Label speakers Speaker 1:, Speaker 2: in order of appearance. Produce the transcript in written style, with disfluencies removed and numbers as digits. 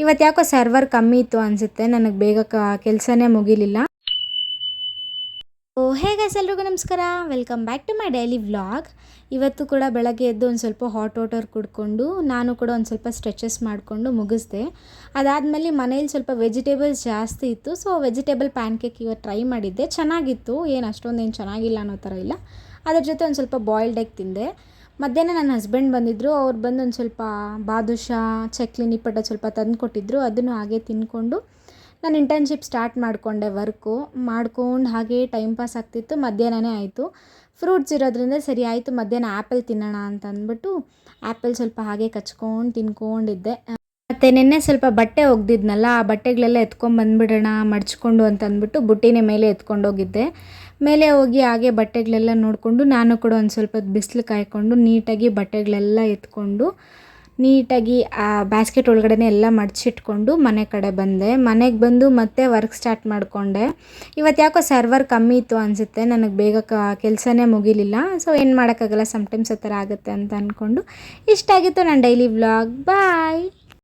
Speaker 1: ಇವತ್ತು ಯಾಕೋ ಸರ್ವರ್ ಕಮ್ಮಿ ಇತ್ತು ಅನಿಸುತ್ತೆ, ನನಗೆ ಬೇಗ ಕೆಲಸನೇ ಮುಗಿಲಿಲ್ಲ. ಹೇ ಗೈಸ್, ಎಲ್ರಿಗೂ ನಮಸ್ಕಾರ. Welcome back to my daily vlog. ಇವತ್ತು ಕೂಡ ಬೆಳಗ್ಗೆ ಎದ್ದು ಒಂದು ಸ್ವಲ್ಪ ಹಾಟ್ ವಾಟರ್ ಕುಡ್ಕೊಂಡು ನಾನು ಕೂಡ ಒಂದು ಸ್ವಲ್ಪ ಸ್ಟ್ರೆಚಸ್ ಮಾಡಿಕೊಂಡು ಮುಗಿಸ್ದೆ. ಅದಾದಮೇಲೆ ಮನೇಲಿ ಸ್ವಲ್ಪ ವೆಜಿಟೇಬಲ್ಸ್ ಜಾಸ್ತಿ ಇತ್ತು, ಸೊ ವೆಜಿಟೇಬಲ್ ಪ್ಯಾನ್ ಕೇಕ್ ಇವತ್ತು ಟ್ರೈ ಮಾಡಿದ್ದೆ. ಚೆನ್ನಾಗಿತ್ತು, ಏನು ಅಷ್ಟೊಂದೇನು ಚೆನ್ನಾಗಿಲ್ಲ ಅನ್ನೋ ಥರ ಇಲ್ಲ. ಅದ್ರ ಜೊತೆ ಒಂದು ಸ್ವಲ್ಪ ಬಾಯ್ಲ್ಡ್ ಎಗ್ ತಿಂದೆ. ಮಧ್ಯಾಹ್ನ ನನ್ನ ಹಸ್ಬೆಂಡ್ ಬಂದಿದ್ದರು, ಅವ್ರು ಬಂದು ಒಂದು ಸ್ವಲ್ಪ ಬಾದುಷಾ ಚಕ್ಲಿ ನಿಪ್ಪಟ್ಟು ಸ್ವಲ್ಪ ತಂದು ಕೊಟ್ಟಿದ್ದರು. ಅದನ್ನು ಹಾಗೆ ತಿಂದ್ಕೊಂಡು ನಾನು ಇಂಟರ್ನ್ಶಿಪ್ ಸ್ಟಾರ್ಟ್ ಮಾಡಿಕೊಂಡೆ. ವರ್ಕು ಮಾಡ್ಕೊಂಡು ಹಾಗೇ ಟೈಮ್ ಪಾಸ್ ಆಗ್ತಿತ್ತು. ಮಧ್ಯಾಹ್ನನೇ ಆಯಿತು. ಫ್ರೂಟ್ಸ್ ಇರೋದ್ರಿಂದ ಸರಿ ಆಯಿತು ಮಧ್ಯಾಹ್ನ ಆ್ಯಪಲ್ ತಿನ್ನೋಣ ಅಂತ ಅಂದ್ಬಿಟ್ಟು ಆ್ಯಪಲ್ ಸ್ವಲ್ಪ ಹಾಗೆ ಕಚ್ಕೊಂಡು ತಿನ್ಕೊಂಡಿದ್ದೆ. ಮತ್ತು ನಿನ್ನೆ ಸ್ವಲ್ಪ ಬಟ್ಟೆ ಒಗ್ದಿದ್ನಲ್ಲ, ಆ ಬಟ್ಟೆಗಳೆಲ್ಲ ಎತ್ಕೊಂಡ್ಬಂದ್ಬಿಡೋಣ ಮಡ್ಚ್ಕೊಂಡು ಅಂತ ಅಂದ್ಬಿಟ್ಟು ಬುಟ್ಟಿನೇ ಮೇಲೆ ಎತ್ಕೊಂಡೋಗಿದ್ದೆ. ಮೇಲೆ ಹೋಗಿ ಹಾಗೆ ಬಟ್ಟೆಗಳೆಲ್ಲ ನೋಡಿಕೊಂಡು ನಾನು ಕೂಡ ಒಂದು ಸ್ವಲ್ಪ ಬಿಸಿಲು ಕಾಯ್ಕೊಂಡು ನೀಟಾಗಿ ಬಟ್ಟೆಗಳೆಲ್ಲ ಎತ್ಕೊಂಡು ನೀಟಾಗಿ ಆ ಬ್ಯಾಸ್ಕೆಟ್ ಒಳಗಡೆ ಎಲ್ಲ ಮಡಚಿಟ್ಕೊಂಡು ಮನೆ ಕಡೆ ಬಂದೆ. ಮನೆಗೆ ಬಂದು ಮತ್ತೆ ವರ್ಕ್ ಸ್ಟಾರ್ಟ್ ಮಾಡಿಕೊಂಡೆ. ಇವತ್ತು ಯಾಕೋ ಸರ್ವರ್ ಕಮ್ಮಿ ಇತ್ತು ಅನಿಸುತ್ತೆ, ನನಗೆ ಬೇಗ ಕೆಲಸನೇ ಮುಗಿಲಿಲ್ಲ. ಸೊ ಏನು ಮಾಡೋಕ್ಕಾಗಲ್ಲ, ಸಮ್ಟೈಮ್ಸ್ ಆ ಥರ ಆಗುತ್ತೆ ಅಂತ ಅಂದ್ಕೊಂಡು ಇಷ್ಟಾಗಿತ್ತು ನನ್ನ ಡೈಲಿ ವ್ಲಾಗ್. ಬಾಯ್.